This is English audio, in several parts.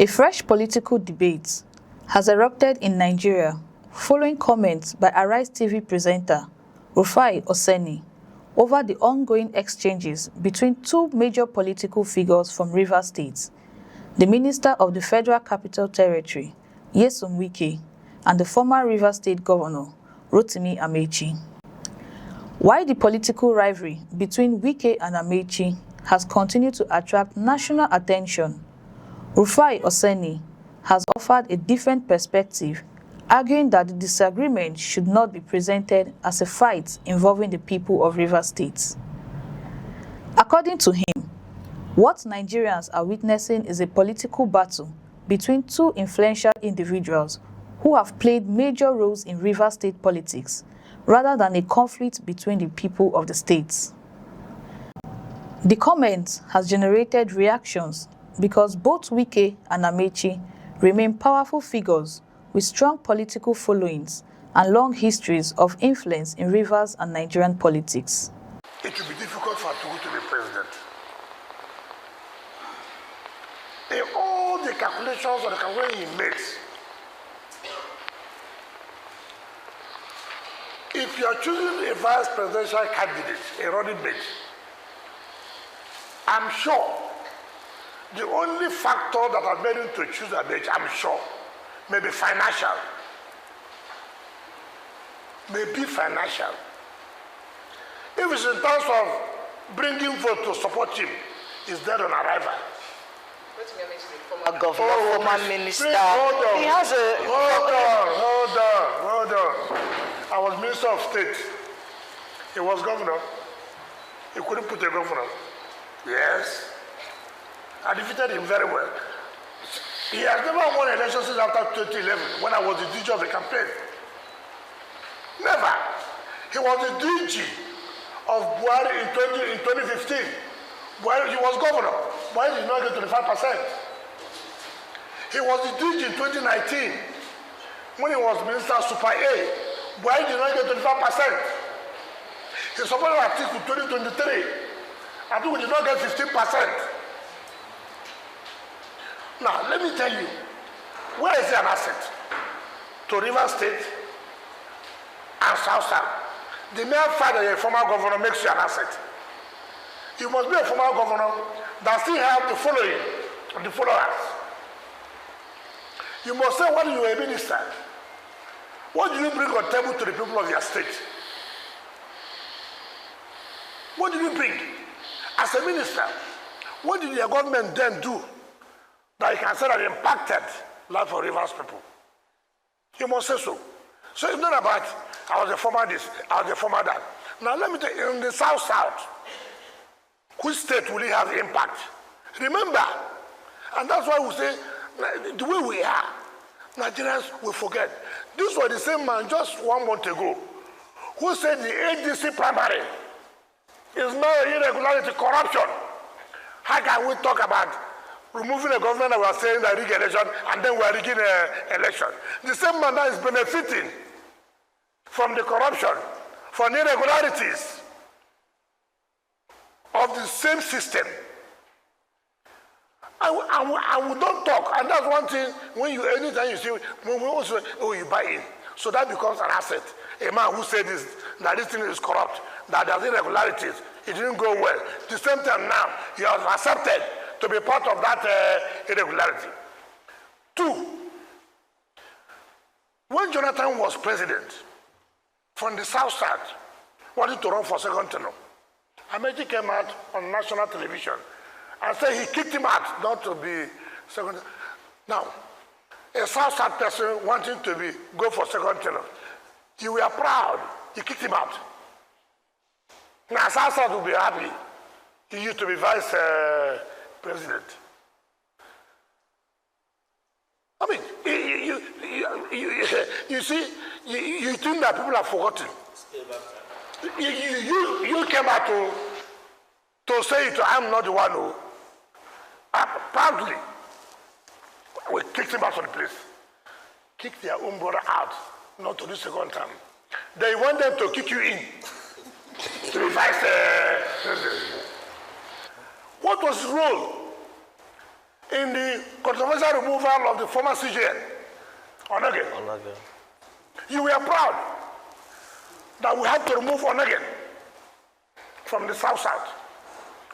A fresh political debate has erupted in Nigeria following comments by Arise TV presenter el-rufai Oseni over the ongoing exchanges between two major political figures from Rivers State, the Minister of the Federal Capital Territory, Wike, and the former Rivers State Governor, Amaechi. While the political rivalry between Wike and Amaechi has continued to attract national attention, el-rufai Oseni has offered a different perspective, arguing that the disagreement should not be presented as a fight involving the people of Rivers State. According to him, what Nigerians are witnessing is a political battle between two influential individuals who have played major roles in Rivers State politics, rather than a conflict between the people of the state. The comment has generated reactions because both Wike and Amaechi remain powerful figures with strong political followings and long histories of influence in Rivers and Nigerian politics. It will be difficult for Atiku to be president. In all the calculations or the calculation he makes, if you are choosing a vice presidential candidate, a running mate, I'm sure the only factor that has made him to choose Amaechi, I'm sure, maybe financial. Maybe financial. If it's in terms of bringing vote to support him, he's dead on arrival. Former governor, former minister. Hold on. He has a... Hold on. I was Minister of State. He was governor. He couldn't put a governor. Yes. I defeated him very well. He has never won an election since after 2011, when I was the DG of the campaign. Never. He was the DG of Buhari in 2015. Buhari, he was governor. Buhari did not get 25%. He was the DG in 2019, when he was Minister of Super A. Buhari did not get 25%. He supported Atiku in 2023. Atiku did not get 15%. Now, let me tell you, where is he an asset? To Rivers State and South South. The mere fact that you're a former governor makes you an asset. You must be a former governor that still have the following, the followers. You must say, what are you a minister? What do you bring on the table to the people of your state? What do you bring? As a minister, what did your government then do that you can say that it impacted life of Rivers people? You must say so. So it's not about, I was a former this, I was a former that. Now let me tell you, in the South, which state will it have impact? Remember, and that's why we say, the way we are, Nigerians will forget. This was the same man just 1 month ago who said the ADC primary is not irregularity, corruption. How can we talk about removing a government that we are saying that rig election and then we are rigging an election? The same man that is benefiting from the corruption, from irregularities of the same system. And we don't talk, and that's one thing, when you, anytime you see, when we also, oh, you buy in. So that becomes an asset. A man who said this, that this thing is corrupt, that there's irregularities, it didn't go well. The same time now, you have accepted to be part of that irregularity. 2, when Jonathan was president, from the South Side, wanted to run for second term, Amaechi came out on national television and said he kicked him out not to be second. Now, a South Side person wanting to go for second term, you were proud, you kicked him out. Now, South Side will be happy he used to be vice president. I mean, you see, you think that people have forgotten. You came out to say it, I'm not the one who. Proudly, we kicked him out of the place. Kick their own brother out, not to do second term. They want them to kick you in to be vice president. What was his role? in the controversial removal of the former CJN, Onegen. You were proud that we had to remove Onegen from the South.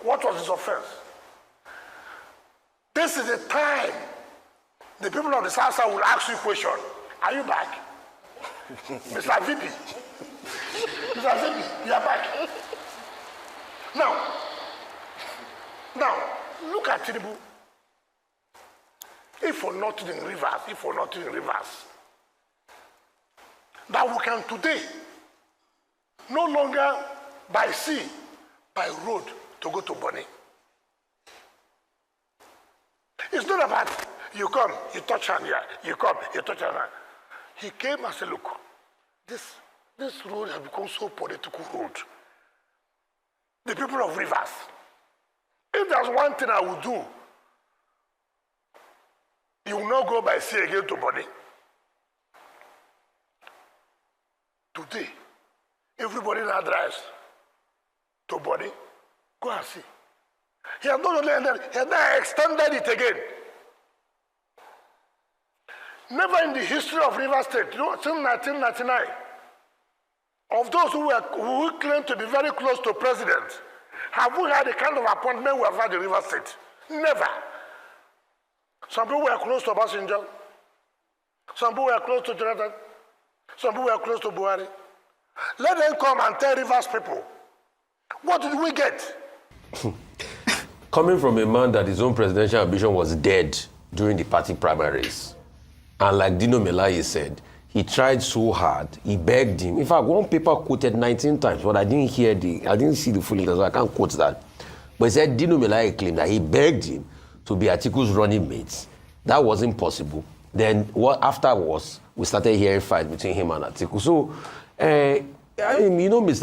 What was his offense? This is the time the people of the South will ask you a question. Are you back? Mr. VP. Mr. VP, you are back. Now, look at Tinubu. If for nothing in reverse, that we can today no longer by sea, by road to go to Bonny. It's not about you come, you touch hand here, you come, you touch hand here. He came and said, look, this road has become so political road. The people of Rivers, if there's one thing I will do, you will not go by sea again to Bonny. Today, everybody now drives to Bonny. Go and see. He has not only ended, he has now extended it again. Never in the history of Rivers State, since 1999, of those who claim to be very close to president, have we had the kind of appointment we have had in Rivers State? Never. Some people were close to Obasanjo. Some people were close to Jonathan. Some people were close to Buhari. Let them come and tell Rivers people, what did we get? Coming from a man that his own presidential ambition was dead during the party primaries, and like Dino Melaye said, he tried so hard, he begged him. In fact, one paper quoted 19 times, but I didn't see the full letter, so I can't quote that. But he said Dino Melaye claimed that he begged him to be Atiku's running mates. That wasn't possible. Then afterwards, we started hearing fights between him and Atiku. So, Mr.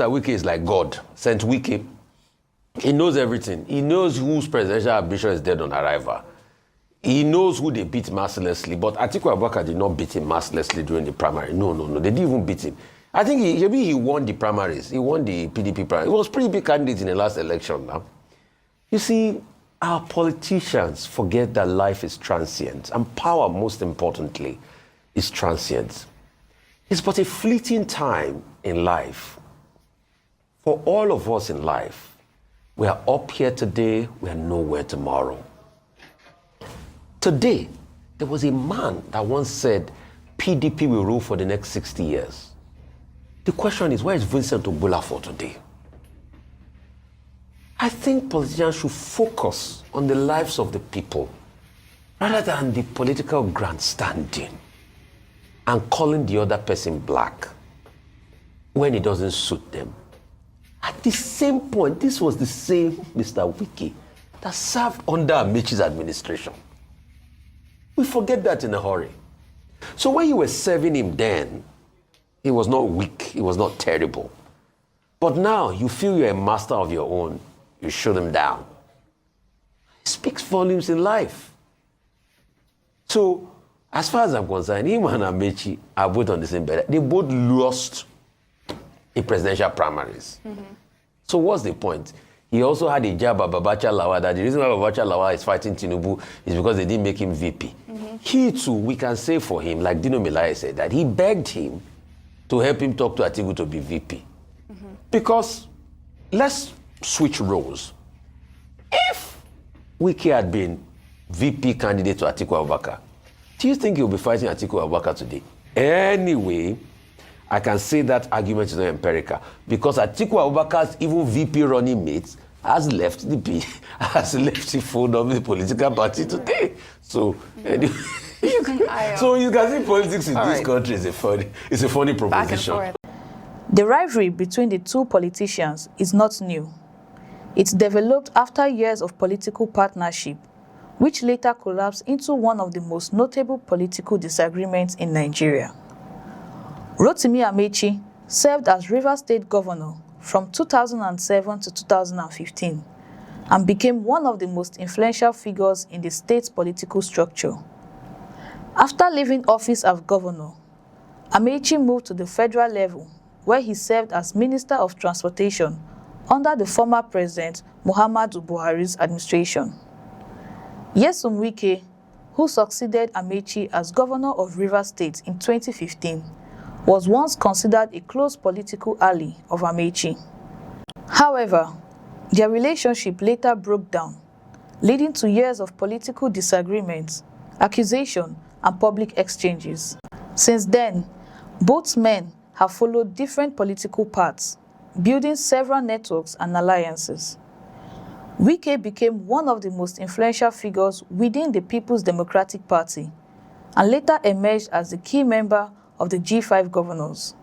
Wike is like God, sent Wike. He knows everything. He knows whose presidential ambition is dead on arrival. He knows who they beat mercilessly, but Atiku Abubakar did not beat him mercilessly during the primary. No. They didn't even beat him. I think he won the primaries. He won the PDP primary. He was pretty big candidate in the last election now. You see, our politicians forget that life is transient, and power, most importantly, is transient. It's but a fleeting time in life. For all of us in life, we are up here today, we are nowhere tomorrow. Today, there was a man that once said, PDP will rule for the next 60 years. The question is, where is Vincent Ogbula for today? I think politicians should focus on the lives of the people rather than the political grandstanding and calling the other person black when it doesn't suit them. At the same point, this was the same Mr. Wike that served under Amaechi's administration. We forget that in a hurry. So when you were serving him then, he was not weak, he was not terrible. But now you feel you're a master of your own, you shoot him down. It speaks volumes in life. So, as far as I'm concerned, him and Amaechi are both on the same bed. They both lost in presidential primaries. Mm-hmm. So what's the point? He also had a jab at Babacha Lawa that the reason why Babacha Lawa is fighting Tinubu is because they didn't make him VP. Mm-hmm. He too, we can say for him, like Dino Melaye said, that he begged him to help him talk to Atiku to be VP. Mm-hmm. Because let's switch roles. If Wike had been VP candidate to Atiku Abubakar, do you think he'll be fighting Atiku Abubakar today? Anyway, I can say that argument is not empirical because Atiku Abubakar's even VP running mates has left the fold of the political party today. So, anyway, so you can see politics in this country is a funny proposition. The rivalry between the two politicians is not new. It developed after years of political partnership, which later collapsed into one of the most notable political disagreements in Nigeria. Rotimi Amaechi served as Rivers State Governor from 2007 to 2015 and became one of the most influential figures in the state's political structure. After leaving office as governor, Amaechi moved to the federal level where he served as Minister of Transportation under the former President Muhammadu Buhari's administration. Nyesom Wike, who succeeded Amaechi as governor of Rivers State in 2015, was once considered a close political ally of Amaechi. However, their relationship later broke down, leading to years of political disagreements, accusation, and public exchanges. Since then, both men have followed different political paths, building several networks and alliances. Wike became one of the most influential figures within the People's Democratic Party and later emerged as the key member of the G5 governors,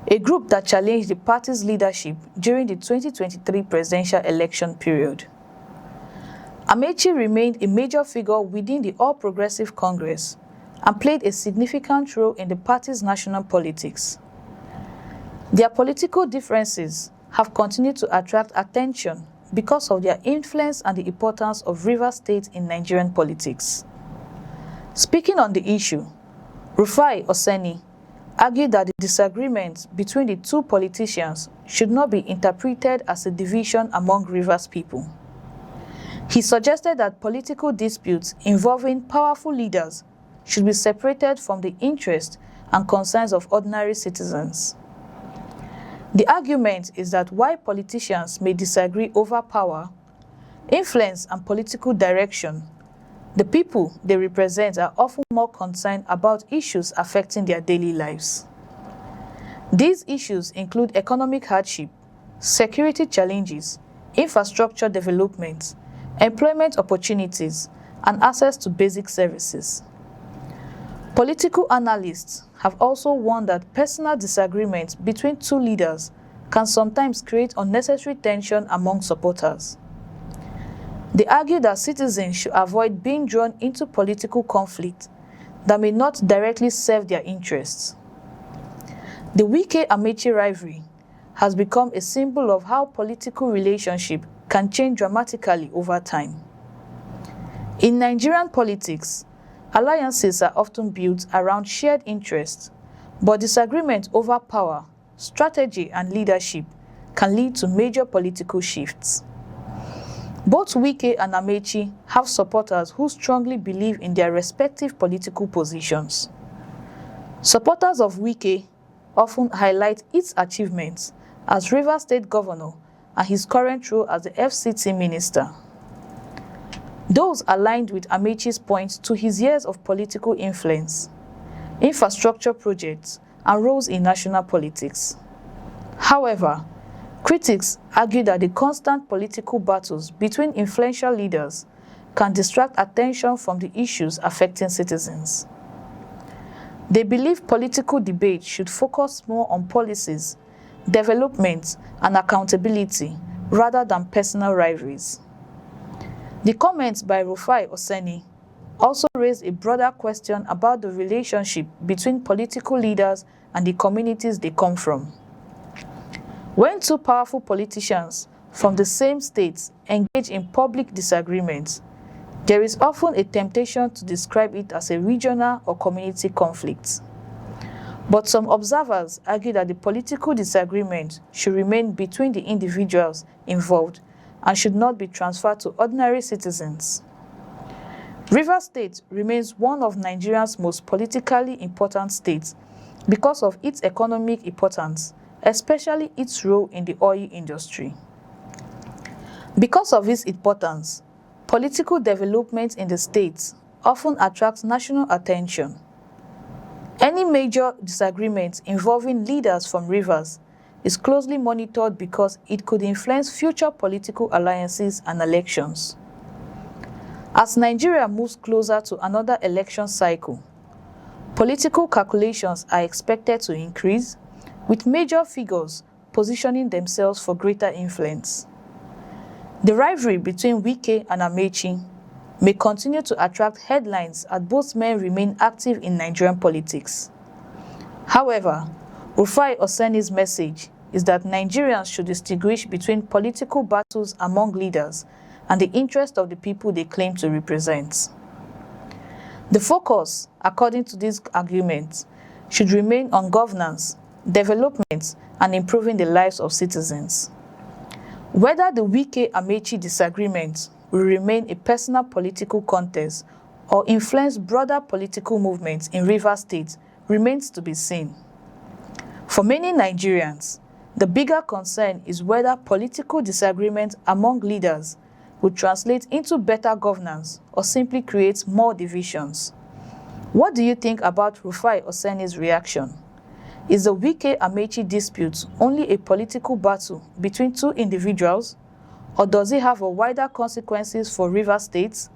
a group that challenged the party's leadership during the 2023 presidential election period. Amaechi remained a major figure within the All Progressive Congress and played a significant role in the party's national politics. Their political differences have continued to attract attention because of their influence and the importance of Rivers State in Nigerian politics. Speaking on the issue, Rufai Oseni argued that the disagreement between the two politicians should not be interpreted as a division among Rivers people. He suggested that political disputes involving powerful leaders should be separated from the interests and concerns of ordinary citizens. The argument is that while politicians may disagree over power, influence, and political direction, the people they represent are often more concerned about issues affecting their daily lives. These issues include economic hardship, security challenges, infrastructure development, employment opportunities, and access to basic services. Political analysts have also warned that personal disagreements between two leaders can sometimes create unnecessary tension among supporters. They argue that citizens should avoid being drawn into political conflict that may not directly serve their interests. The Wike-Amaechi rivalry has become a symbol of how political relationships can change dramatically over time. In Nigerian politics, alliances are often built around shared interests, but disagreement over power, strategy, and leadership can lead to major political shifts. Both Wike and Amaechi have supporters who strongly believe in their respective political positions. Supporters of Wike often highlight its achievements as Rivers State Governor and his current role as the FCT Minister. Those aligned with Amaechi's points to his years of political influence, infrastructure projects, and roles in national politics. However, critics argue that the constant political battles between influential leaders can distract attention from the issues affecting citizens. They believe political debate should focus more on policies, development, and accountability rather than personal rivalries. The comments by Rufai Oseni also raised a broader question about the relationship between political leaders and the communities they come from. When two powerful politicians from the same states engage in public disagreements, there is often a temptation to describe it as a regional or community conflict. But some observers argue that the political disagreement should remain between the individuals involved and should not be transferred to ordinary citizens. Rivers State remains one of Nigeria's most politically important states because of its economic importance, especially its role in the oil industry. Because of its importance, political development in the state often attracts national attention. Any major disagreement involving leaders from Rivers is closely monitored because it could influence future political alliances and elections. As Nigeria moves closer to another election cycle, political calculations are expected to increase, with major figures positioning themselves for greater influence. The rivalry between Wike and Amaechi may continue to attract headlines as both men remain active in Nigerian politics. However, Rufai Oseni's message is that Nigerians should distinguish between political battles among leaders and the interest of the people they claim to represent. The focus, according to this argument, should remain on governance, development, and improving the lives of citizens. Whether the Wike-Amaechi disagreement will remain a personal political contest or influence broader political movements in Rivers State remains to be seen. For many Nigerians, the bigger concern is whether political disagreement among leaders will translate into better governance or simply create more divisions. What do you think about Rufai Oseni's reaction? Is the Wike Amaechi dispute only a political battle between two individuals, or does it have a wider consequences for Rivers State?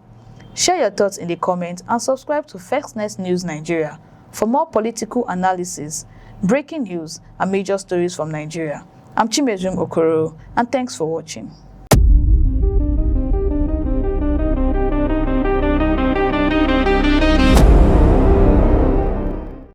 Share your thoughts in the comments and subscribe to FirstNet News Nigeria for more political analysis, breaking news, and major stories from Nigeria. I'm Chimezum Okoro, and thanks for watching.